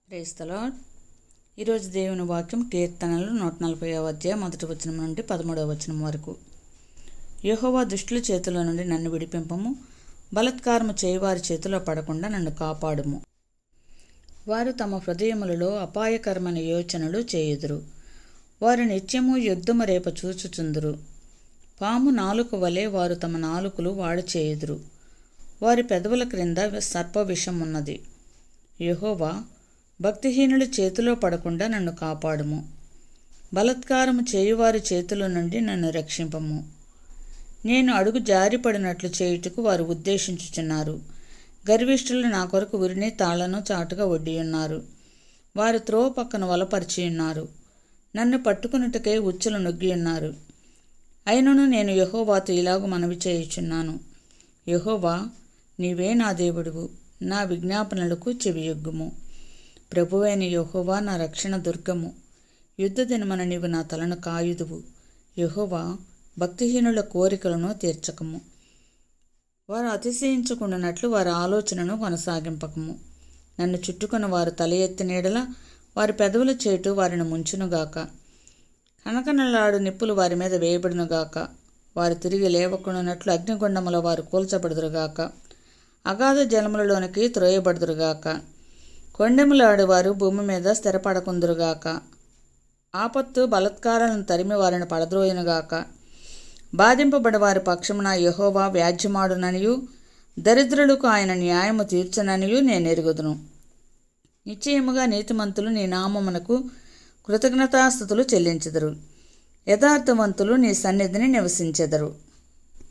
Praise the lord. ఈరోజు దేవుని వాక్యం కీర్తనలు 140వ అధ్యాయం 1వ వచనం నుండి 13వ వచనం వరకు. యెహోవా దుష్టుల చేతిలో నుండి నన్ను విడిపింపము, బలాత్కారము చేయువారి చేతిలో పడకుండా నన్ను కాపాడుము. వారు తమ హృదయములలో అపాయకరమైన యోచనలు చేయుదురు, వారు నిత్యము యుద్ధము రేప చూచుచుందురు. పాము నాలుక వలె వారు తమ నాలుకలు వాడు చేయుదురు, వారి పెదవుల క్రింద సర్ప విషం ఉన్నది. యెహోవా, భక్తిహీనుల చేతిలో పడకుండా నన్ను కాపాడుము, బలాత్కారము చేయువారి చేతిలో నుండి నన్ను రక్షింపము. నేను అడుగు జారిపడినట్లు చేయుటకు వారు ఉద్దేశించుచున్నారు. గర్విష్ఠులు నా కొరకు ఉరిని తాళ్లను చాటుగా ఒడ్డియున్నారు. వారు త్రోవ పక్కన వలపరిచియున్నారు, నన్ను పట్టుకున్నట్టుకై ఉచ్చులు నొగ్గియున్నారు. అయినను నేను యెహోవాతో ఇలాగ మనవి చేయుచున్నాను, యెహోవా, నీవే నా దేవుడువు, నా విజ్ఞాపనలకు చెవియొగ్గుము. ప్రభువైన యెహోవా నా రక్షణ దుర్గము, యుద్ధ దినమున నీవు నా తలను కాయుదువు. యెహోవా, భక్తిహీనుల కోరికలను తీర్చకము, వారు అతిశయించుకున్నట్లు వారి ఆలోచనను కొనసాగింపకము. నన్ను చుట్టుకుని వారు తల ఎత్తి నీడల వారి పెదవుల చేటు వారిని ముంచునుగాక. కనకనలాడు నిప్పులు వారి మీద వేయబడునుగాక. వారు తిరిగి లేవకున్నట్లు అగ్నిగుండములో వారు కూల్చబడుదురుగాక, అగాధ జలములలోనికి త్రోయబడుదురుగాక. కొండెములాడువారు భూమి మీద స్థిరపడకుందురుగాక. ఆపత్తు బలాత్కారాలను తరిమి వారిని పడద్రోయునుగాక. బాధింపబడి వారి పక్షమున యెహోవా వ్యాజ్యమాడుననియు, దరిద్రులకు ఆయన న్యాయము తీర్చుననియు నేను ఎరుగుదును. నిశ్చయముగా నీతిమంతులు నీ నామమునకు కృతజ్ఞతాస్తుతులు చెల్లించెదరు, యథార్థవంతులు నీ సన్నిధిని నివసించెదరు.